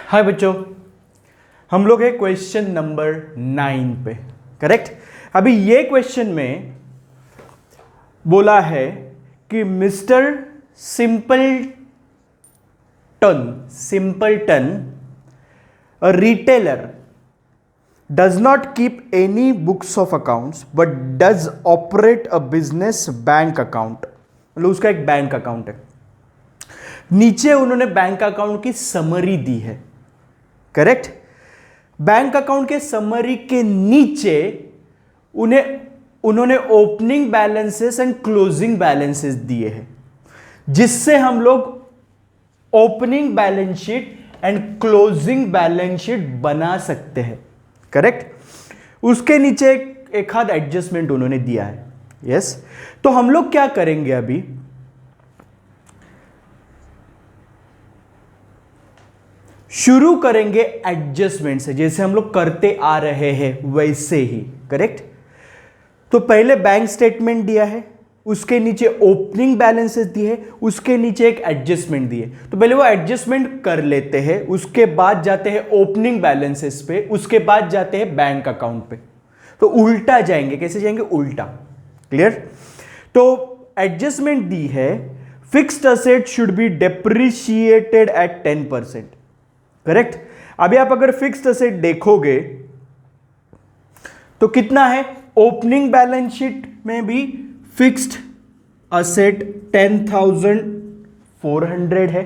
हाय बच्चों, हम लोग है क्वेश्चन नंबर 9 पे। करेक्ट। अभी ये क्वेश्चन में बोला है कि mister simpleton a retailer does not keep any books of accounts but does operate a business bank account। मतलब उसका एक बैंक अकाउंट है। नीचे उन्होंने बैंक अकाउंट की समरी दी है। करेक्ट। बैंक अकाउंट के समरी के नीचे उन्होंने opening balances and closing balances दिए हैं, जिससे हम लोग opening balance sheet and closing balance sheet बना सकते हैं। करेक्ट। उसके नीचे एक आध एडजस्टमेंट उन्होंने दिया है। यस। तो हम लोग क्या करेंगे, अभी शुरू करेंगे एडजस्टमेंट से, जैसे हम लोग करते आ रहे हैं वैसे ही। करेक्ट। तो पहले बैंक स्टेटमेंट दिया है, उसके नीचे ओपनिंग बैलेंसेस दिए है, उसके नीचे एक एडजस्टमेंट दिए। तो पहले वो एडजस्टमेंट कर लेते हैं, उसके बाद जाते हैं ओपनिंग बैलेंसेस पे, उसके बाद जाते हैं बैंक अकाउंट पे। तो उल्टा जाएंगे। कैसे जाएंगे? उल्टा। क्लियर। तो एडजस्टमेंट दी है, fixed asset should be depreciated at 10%। Correct. अभी आप अगर फिक्स्ड असेट देखोगे तो कितना है? ओपनिंग बैलेंस शीट में भी फिक्स्ड असेट 10,400 है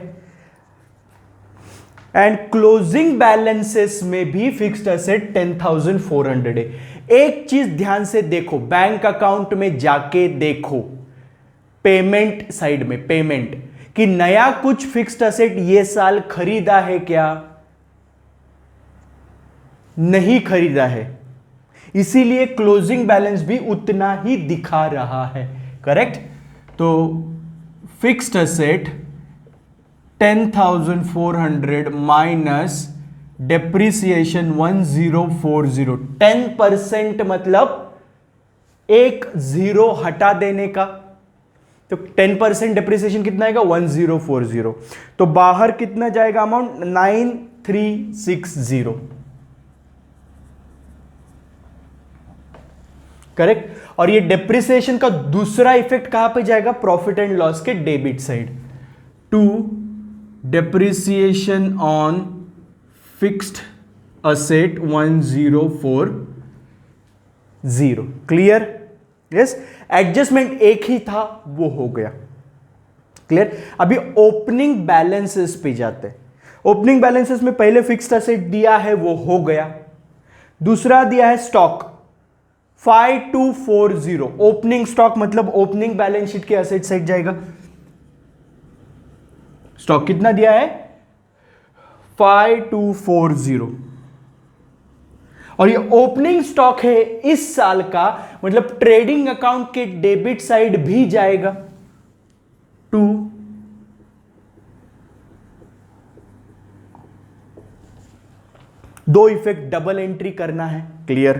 एंड क्लोजिंग बैलेंसेस में भी फिक्स्ड असेट 10,400 है। एक चीज ध्यान से देखो, बैंक अकाउंट में जाके देखो, पेमेंट साइड में पेमेंट कि नया कुछ फिक्स्ड असेट ये साल खरीदा है क्या? नहीं खरीदा है, इसीलिए क्लोजिंग बैलेंस भी उतना ही दिखा रहा है। करेक्ट। तो फिक्स्ड असेट 10,400 माइनस डेप्रिसिएशन 1040। 10% मतलब एक जीरो हटा देने का। तो 10% डेप्रिसिएशन कितना आएगा? 1040। तो बाहर कितना जाएगा अमाउंट? 9360। करेक्ट। और ये डेप्रिसिएशन का दूसरा इफेक्ट कहां पे जाएगा? प्रॉफिट एंड लॉस के debit side. To depreciation on fixed asset 1040। Clear? Yes. Adjustment एक ही था, वो हो गया। क्लियर। अभी ओपनिंग बैलेंसेस पे जाते हैं। ओपनिंग बैलेंसेस में पहले फिक्स्ड असेट दिया है, वो हो गया। दूसरा दिया है स्टॉक 5240। ओपनिंग स्टॉक मतलब ओपनिंग बैलेंस शीट के असेट साइड जाएगा। स्टॉक कितना दिया है? 5240। और ये ओपनिंग स्टॉक है इस साल का, मतलब ट्रेडिंग अकाउंट के डेबिट साइड भी जाएगा। टू दो इफेक्ट डबल एंट्री करना है। क्लियर।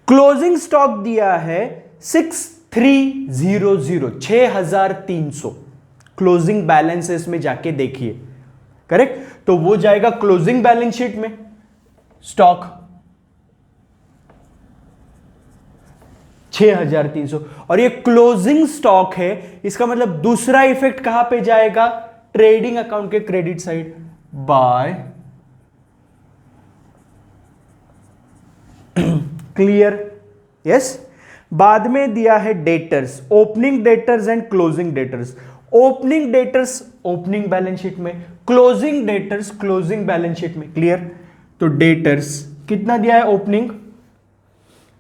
क्लोजिंग स्टॉक दिया है 6300, 6300। क्लोजिंग बैलेंसेस में जाके देखिए। करेक्ट। तो वो जाएगा क्लोजिंग बैलेंस शीट में। स्टॉक 6300 और ये क्लोजिंग स्टॉक है, इसका मतलब दूसरा इफेक्ट कहां पे जाएगा? ट्रेडिंग अकाउंट के credit side by. Clear? Yes. बाद में दिया है debtors, opening debtors and closing debtors. Opening debtors opening balance sheet में, closing debtors closing balance sheet में। क्लियर। तो डेटर्स कितना दिया है? Opening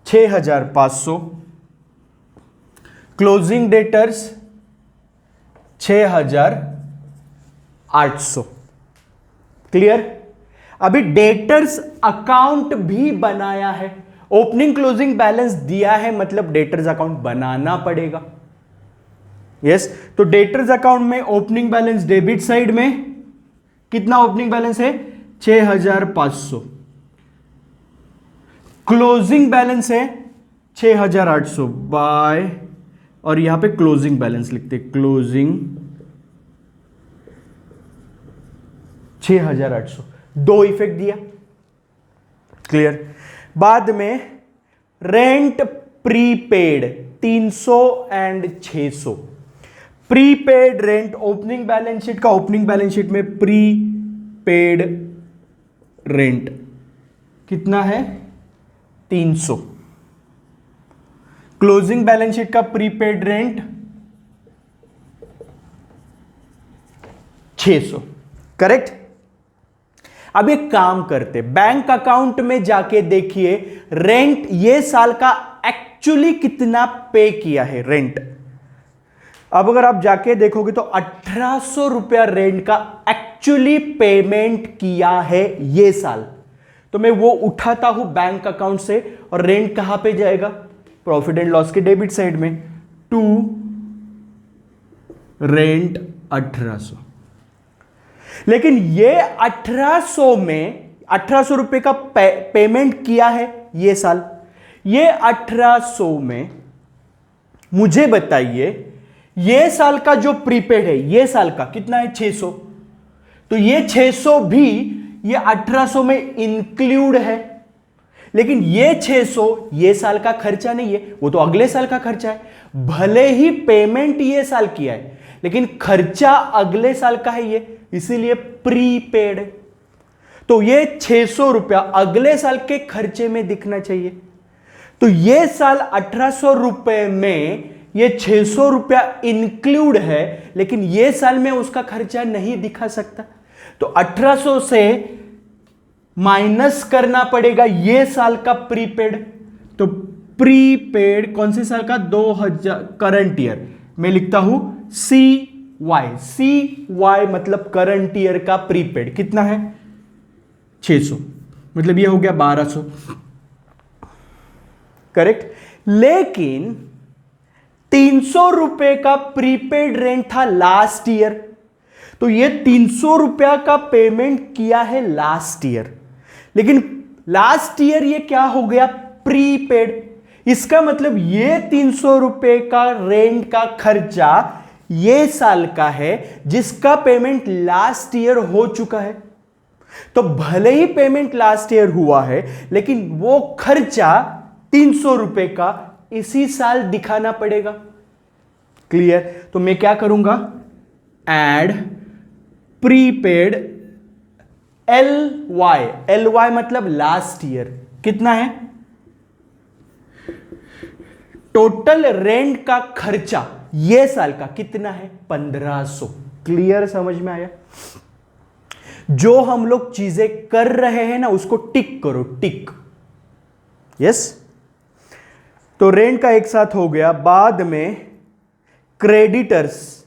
6500, closing debtors 6800। क्लियर। अभी डेटर्स अकाउंट भी बनाया है, ओपनिंग क्लोजिंग बैलेंस दिया है, मतलब डेटर्स अकाउंट बनाना पड़ेगा। यस। तो डेटर्स अकाउंट में ओपनिंग बैलेंस डेबिट साइड में कितना ओपनिंग बैलेंस है? 6500। क्लोजिंग बैलेंस है 6800 बाय, और यहां पे क्लोजिंग बैलेंस लिखते, क्लोजिंग 6,800, दो इफेक्ट दिया। क्लियर। बाद में rent prepaid 300 and 600। Prepaid rent opening balance sheet का, ओपनिंग बैलेंस शीट में प्रीपेड रेंट कितना है 300। क्लोजिंग बैलेंस शीट का प्रीपेड रेंट 600। करेक्ट। अब एक काम करते, बैंक अकाउंट में जाके देखिए रेंट ये साल का एक्चुअली कितना पे किया है रेंट। अब अगर आप जाके देखोगे तो 1800 रुपया रेंट का एक्चुअली पेमेंट किया है ये साल। तो मैं वो उठाता हूं बैंक अकाउंट से और रेंट कहां पे जाएगा, प्रॉफिट एंड लॉस के डेबिट साइड में, टू रेंट 1800। लेकिन ये 1800 में 1800 रुपए का पेमेंट किया है ये साल। ये 1800 में मुझे बताइए ये साल का जो प्रीपेड है ये साल का कितना है 600। तो ये 600 भी ये 1800 में इंक्लूड है। लेकिन ये 600 ये साल का खर्चा नहीं है, वो तो अगले साल का खर्चा है। भले ही पेमेंट ये साल किया है लेकिन खर्चा अगले साल का है ये, इसीलिए प्रीपेड। तो ये 600 रुपया अगले साल के खर्चे में दिखना चाहिए। तो ये साल 1800 रुपए में ये 600 रुपया इंक्लूड है लेकिन ये साल में उसका खर्चा नहीं दिखा सकता। तो 1800 से माइनस करना पड़ेगा ये साल का प्रीपेड। तो प्रीपेड कौन से साल का, 2000 करंट ईयर में लिखता हूं CY मतलब करंट ईयर का प्रीपेड कितना है 600, मतलब ये हो गया 1200। करेक्ट। लेकिन 300 रुपए का प्रीपेड रेंट था लास्ट ईयर। तो ये 300 रुपया का पेमेंट किया है लास्ट ईयर, लेकिन लास्ट ईयर ये क्या हो गया प्रीपेड। इसका मतलब ये 300 रुपए का रेंट का खर्चा ये साल का है जिसका पेमेंट लास्ट ईयर हो चुका है। तो भले ही पेमेंट लास्ट ईयर हुआ है लेकिन वो खर्चा 300 रुपए का इसी साल दिखाना पड़ेगा। क्लियर। तो मैं क्या करूंगा, एड प्रीपेड LY मतलब लास्ट ईयर कितना है, टोटल रेंट का खर्चा ये साल का कितना है 1500। क्लियर, समझ में आया। जो हम लोग चीजें कर रहे हैं ना उसको टिक करो, टिक। यस। तो रेंट का एक साथ हो गया। बाद में creditors,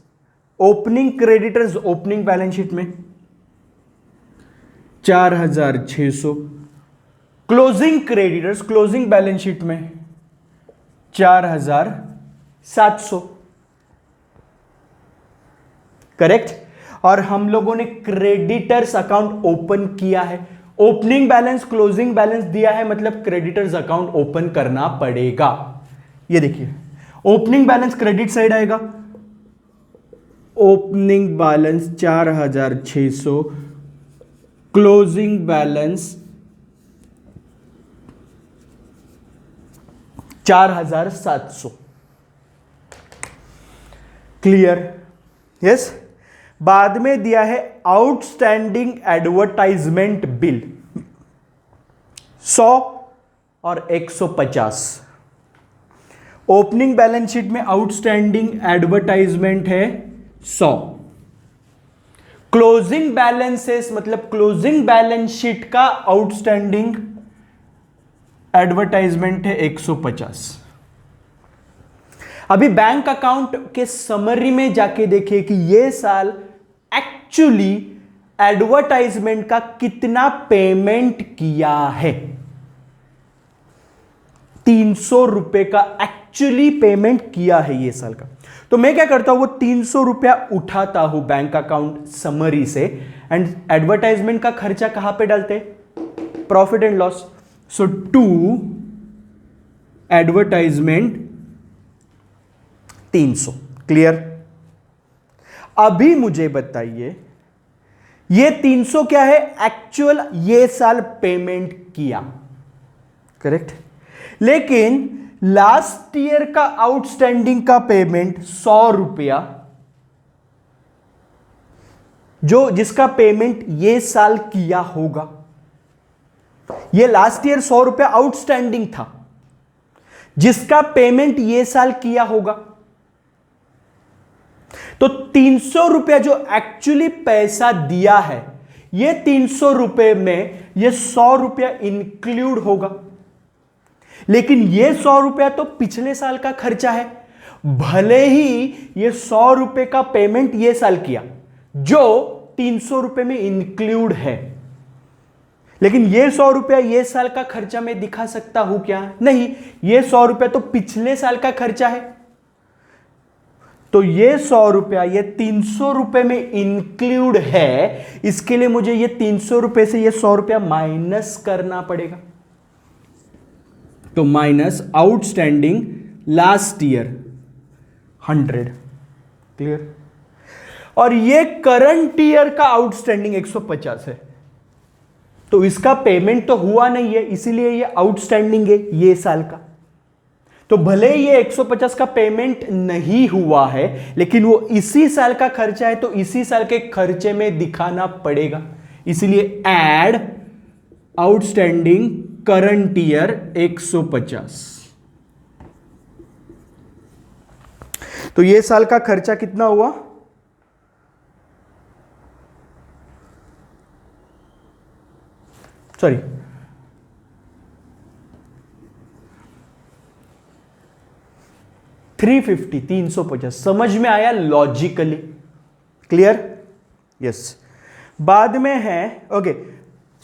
opening creditors opening balance sheet में 4600, closing creditors closing balance sheet में 4700। करेक्ट। और हम लोगों ने क्रेडिटर्स अकाउंट ओपन किया है, ओपनिंग बैलेंस क्लोजिंग बैलेंस दिया है, मतलब क्रेडिटर्स अकाउंट ओपन करना पड़ेगा। ये देखिए ओपनिंग बैलेंस क्रेडिट साइड आएगा, opening balance 4600, closing balance 4700। Clear. Yes. बाद में दिया है आउटस्टैंडिंग एडवर्टाइजमेंट बिल 100 और 150। ओपनिंग बैलेंस शीट में आउटस्टैंडिंग एडवर्टाइजमेंट है 100, क्लोजिंग बैलेंसेस मतलब क्लोजिंग बैलेंस शीट का आउटस्टैंडिंग एडवर्टाइजमेंट है 150। अभी बैंक अकाउंट के समरी में जाके देखिए कि ये साल एक्चुअली एडवर्टाइजमेंट का कितना पेमेंट किया है। 300 रुपए का एक्चुअली पेमेंट किया है ये साल का। तो मैं क्या करता हूं, वो 300 रुपया उठाता हूं बैंक अकाउंट समरी से एंड एडवर्टाइजमेंट का खर्चा कहां पे डालते, profit and loss. So to advertisement 300। Clear. अभी मुझे बताइए ये 300 क्या है? एक्चुअल ये साल पेमेंट किया, करेक्ट। लेकिन लास्ट ईयर का आउटस्टैंडिंग का पेमेंट 100 रुपया, जो जिसका पेमेंट ये साल किया होगा, ये लास्ट ईयर 100 रुपया आउटस्टैंडिंग था जिसका पेमेंट ये साल किया होगा। तो 300 रुपया जो एक्चुअली पैसा दिया है, ये 300 रुपए में ये 100 रुपया इंक्लूड होगा। लेकिन ये 100 रुपया तो पिछले साल का खर्चा है, भले ही ये 100 रुपए का पेमेंट ये साल किया जो 300 रुपए में इंक्लूड है, लेकिन ये 100 रुपया ये साल का खर्चा मैं दिखा सकता हूं क्या? नहीं, ये 100 रुपया तो पिछले साल का खर्चा है। तो ये 100 रुपया ये 300 रुपए में इंक्लूड है, इसके लिए मुझे ये 300 रुपए से ये 100 रुपया माइनस करना पड़ेगा। तो minus outstanding last year 100, clear. और ये करंट ईयर का आउटस्टैंडिंग 150 है, तो इसका पेमेंट तो हुआ नहीं है, इसीलिए ये आउटस्टैंडिंग है ये साल का। तो भले ये 150 का पेमेंट नहीं हुआ है, लेकिन वो इसी साल का खर्चा है, तो इसी साल के खर्चे में दिखाना पड़ेगा। इसलिए ऐड आउटस्टैंडिंग करंट ईयर 150। तो ये साल का खर्चा कितना हुआ? सॉरी, 350, 350। समझ में आया लॉजिकली? क्लियर? यस। बाद में है, ओके,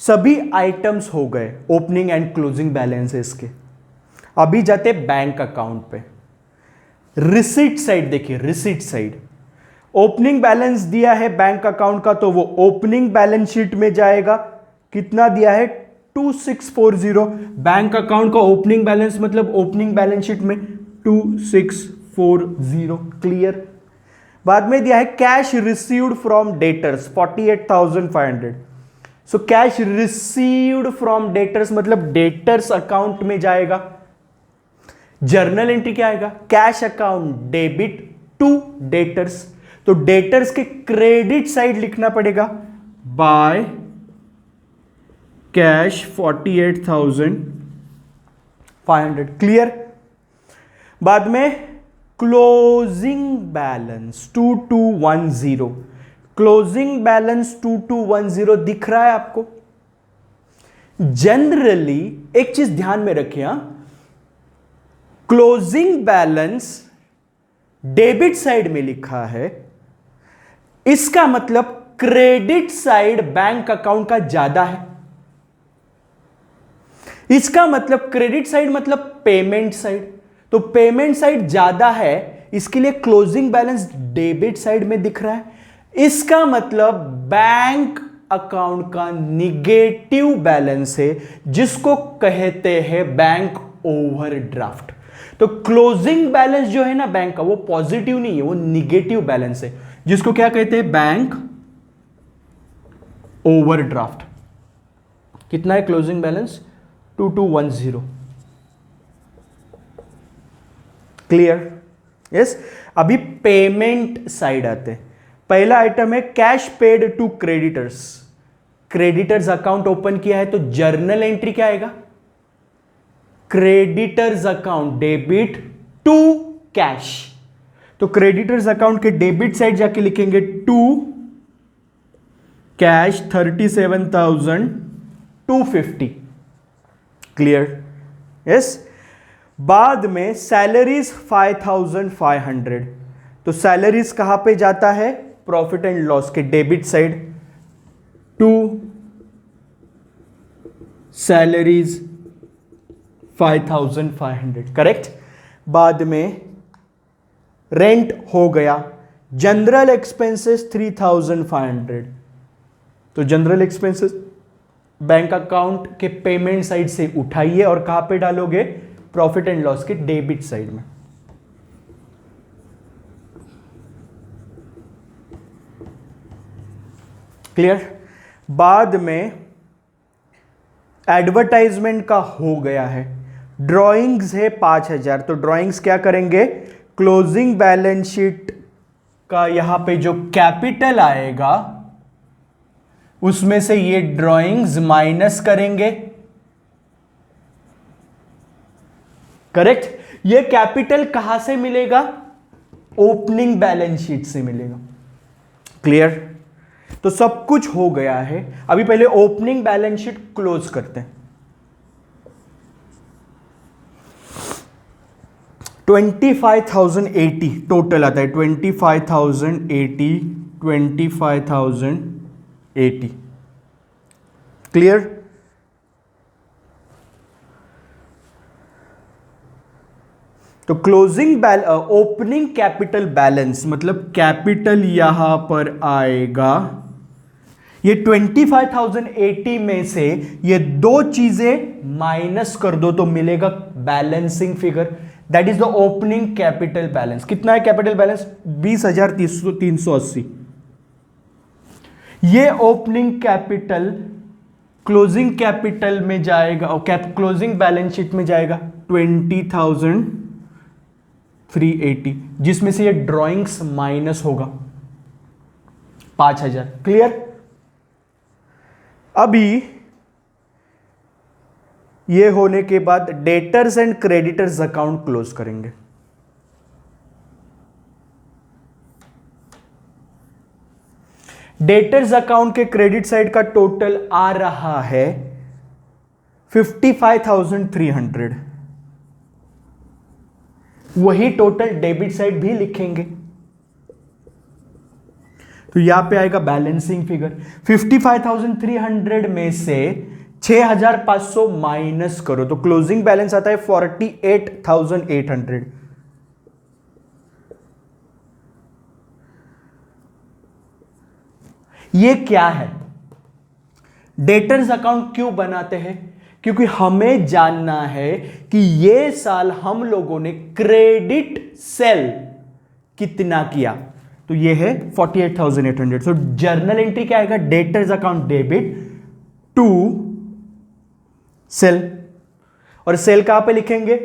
सभी आइटम्स हो गए, ओपनिंग एंड क्लोजिंग बैलेंसेस के। अभी जाते बैंक अकाउंट पे। रिसीट साइड देखिए, रिसीट साइड ओपनिंग बैलेंस दिया है बैंक अकाउंट का, तो वो ओपनिंग बैलेंस शीट में जाएगा। कितना दिया है? 2640। बैंक अकाउंट का ओपनिंग बैलेंस मतलब ओपनिंग बैलेंस शीट में 2640, क्लियर। बाद में दिया है cash received from debtors 48,500। So cash received from debtors मतलब डेटर्स अकाउंट में जाएगा। जर्नल एंट्री क्या आएगा? Cash account debit to debtors, तो डेटर्स के क्रेडिट साइड लिखना पड़ेगा बाय कैश 48,500, क्लियर। बाद में क्लोजिंग बैलेंस 2210, क्लोजिंग बैलेंस 2210 दिख रहा है आपको? जनरली एक चीज ध्यान में रखिए, क्लोजिंग बैलेंस डेबिट साइड में लिखा है, इसका मतलब क्रेडिट साइड बैंक अकाउंट का ज्यादा है। इसका मतलब क्रेडिट साइड मतलब पेमेंट साइड, तो पेमेंट साइड ज्यादा है, इसके लिए क्लोजिंग बैलेंस डेबिट साइड में दिख रहा है। इसका मतलब बैंक अकाउंट का निगेटिव बैलेंस है, जिसको कहते हैं बैंक ओवरड्राफ्ट। तो क्लोजिंग बैलेंस जो है ना बैंक का, वो पॉजिटिव नहीं है, वो निगेटिव बैलेंस है, जिसको क्या कहते हैं? Bank overdraft. कितना है क्लोजिंग बैलेंस? 2210, क्लियर? यस। अभी पेमेंट साइड आते हैं। पहला आइटम है cash paid to creditors. Creditors account open किया है, तो जर्नल एंट्री क्या आएगा? Creditors account debit to cash, तो क्रेडिटर्स अकाउंट के डेबिट साइड जाके लिखेंगे टू कैश 37,250, क्लियर? यस। बाद में सैलरीज 5,500, तो सैलरीज कहां पे जाता है? प्रॉफिट एंड लॉस के debit side to salaries 5,500, correct. बाद में रेंट हो गया, जनरल एक्सपेंसेस 3,500, तो जनरल एक्सपेंसेस बैंक अकाउंट के पेमेंट साइड से उठाइए और कहां पे डालोगे? प्रॉफिट एंड लॉस के डेबिट साइड में। क्लियर। बाद में एडवर्टाइजमेंट का हो गया है, ड्राइंग्स है 5000, तो ड्राइंग्स क्या करेंगे, क्लोजिंग बैलेंस शीट का यहां पे जो कैपिटल आएगा उसमें से ये ड्राइंग्स माइनस करेंगे, करेक्ट। ये कैपिटल कहां से मिलेगा, ओपनिंग बैलेंस शीट से मिलेगा, क्लियर। तो सब कुछ हो गया है, अभी पहले ओपनिंग बैलेंस शीट क्लोज करते हैं। 25,080 टोटल आता है, 25,080 क्लियर। तो क्लोजिंग ओपनिंग कैपिटल बैलेंस मतलब कैपिटल यहां पर आएगा, ये 25,080 में से ये दो चीजें माइनस कर दो तो मिलेगा balancing figure, that is the opening capital balance. कितना है कैपिटल बैलेंस, 20,380। ये ओपनिंग कैपिटल क्लोजिंग कैपिटल में जाएगा और क्लोजिंग बैलेंस शीट में जाएगा 20,380, जिसमें से ये ड्राइंग्स माइनस होगा 5,000, क्लियर। अभी ये होने के बाद debtors and creditors account close करेंगे। डेटर्स अकाउंट के क्रेडिट साइड का टोटल आ रहा है 55,300, वही टोटल डेबिट साइड भी लिखेंगे, तो यहां पे आएगा बैलेंसिंग फिगर। 55,300 में से 6,500 माइनस करो तो क्लोजिंग बैलेंस आता है 48,800। ये क्या है, डेटर्स अकाउंट क्यों बनाते हैं, क्योंकि हमें जानना है कि ये साल हम लोगों ने क्रेडिट सेल कितना किया, तो ये है 48,800। सो जर्नल एंट्री क्या आएगा, debtors account debit to sale, और सेल कहां पे लिखेंगे,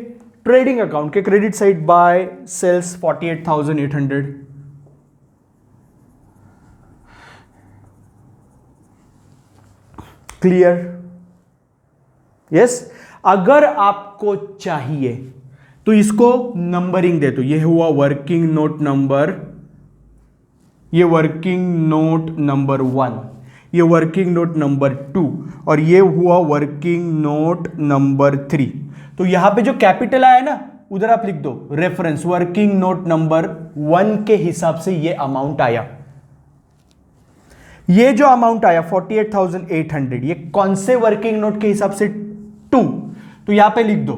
ट्रेडिंग अकाउंट के credit side by sales 48,800। Clear, yes. अगर आपको चाहिए तो इसको नंबरिंग दे दो, ये हुआ वर्किंग नोट नंबर, ये वर्किंग नोट नंबर 1, ये वर्किंग नोट नंबर 2 और ये हुआ वर्किंग नोट नंबर 3। तो यहां पे जो कैपिटल आया ना उधर आप लिख दो रेफरेंस वर्किंग नोट नंबर 1 के हिसाब से ये अमाउंट आया। ये जो अमाउंट आया 48,800, ये कौन से वर्किंग नोट के हिसाब से, 2, तो यहां पे लिख दो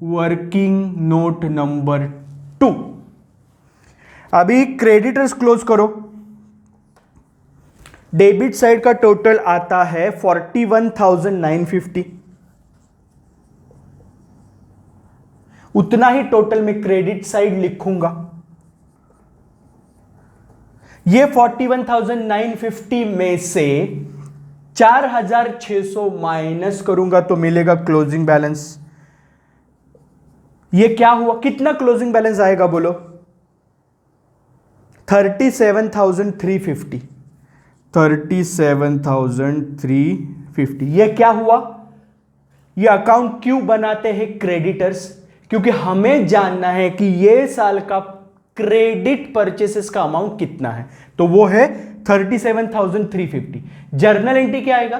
वर्किंग नोट नंबर 2। अभी क्रेडिटर्स क्लोज करो, डेबिट साइड का टोटल आता है 41,950, उतना ही टोटल में क्रेडिट साइड लिखूंगा। ये 41,950 में से 4,600 माइनस करूंगा तो मिलेगा क्लोजिंग बैलेंस। ये क्या हुआ, कितना क्लोजिंग बैलेंस आएगा बोलो, 37,350, 37,350। ये क्या हुआ, ये अकाउंट क्यों बनाते हैं क्रेडिटर्स, क्योंकि हमें जानना है कि ये साल का क्रेडिट परचेसेस का अमाउंट कितना है, तो वो है 37,350। जर्नल एंट्री क्या आएगा,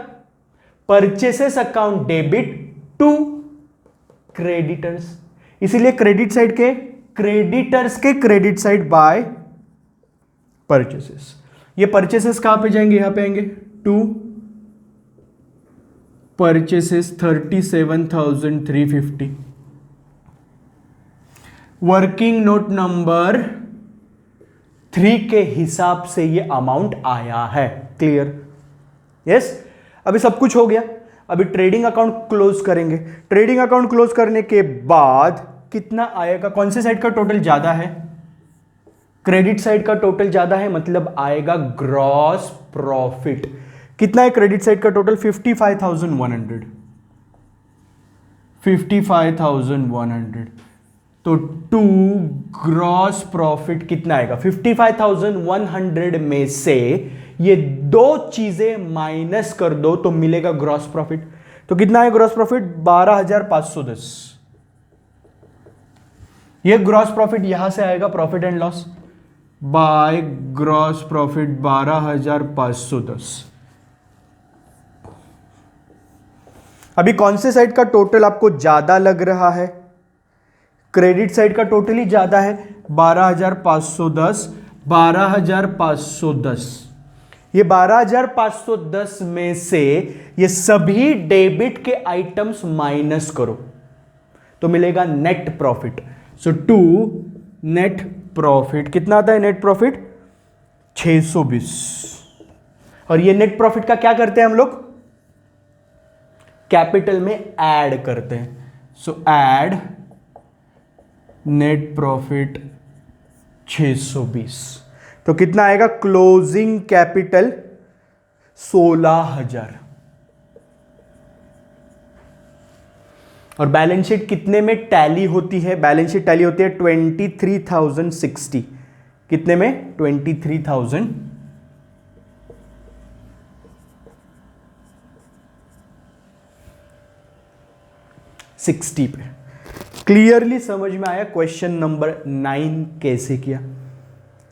purchases account debit to creditors, इसीलिए क्रेडिट साइड के क्रेडिटर्स के क्रेडिट साइड बाय परचेसेस। ये परचेसेस कहां पे जाएंगे, यहां पे आएंगे to purchases 37,350, working note number 3 के हिसाब से ये अमाउंट आया है। Clear, yes. अभी सब कुछ हो गया, अभी ट्रेडिंग अकाउंट क्लोज करेंगे। ट्रेडिंग अकाउंट क्लोज करने के बाद कितना आएगा, कौन से साइड का टोटल ज्यादा है, क्रेडिट साइड का टोटल ज्यादा है, मतलब आएगा ग्रॉस प्रॉफिट। कितना है क्रेडिट साइड का टोटल? 55,100। 55,100 तो टू ग्रॉस प्रॉफिट कितना आएगा? 55,100 में से ये दो चीजें माइनस कर दो तो मिलेगा ग्रॉस प्रॉफिट। तो कितना है ग्रॉस प्रॉफिट? 12,510। ये ग्रॉस प्रॉफिट यहां से आएगा profit and loss by gross profit 12,510। अभी कौन से साइड का टोटल आपको ज्यादा लग रहा है? क्रेडिट साइड का टोटल ही ज्यादा है, 12,510। 12,510, ये 12,510 में से ये सभी डेबिट के आइटम्स माइनस करो तो मिलेगा net profit. So to net profit कितना आता है? Net profit 620। और ये नेट प्रॉफिट का क्या करते हैं हम लोग? कैपिटल में ऐड करते हैं। सो ऐड नेट प्रॉफिट 620 तो कितना आएगा? Closing capital 16,000। और बैलेंस शीट कितने में टैली होती है? बैलेंस शीट टैली होती है 23,060। कितने में? 23,060 पे। क्लियरली समझ में आया क्वेश्चन नंबर 9 कैसे किया?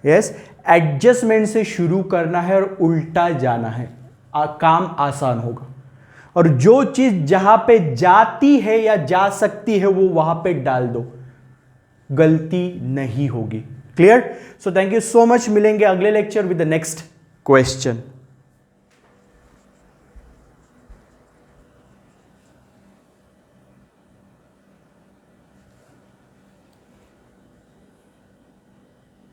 यस, एडजस्टमेंट से शुरू करना है और उल्टा जाना है, काम आसान होगा। और जो चीज जहां पे जाती है या जा सकती है वो वहां पे डाल दो, गलती नहीं होगी। Clear? So thank you so much. मिलेंगे अगले lecture with the next question.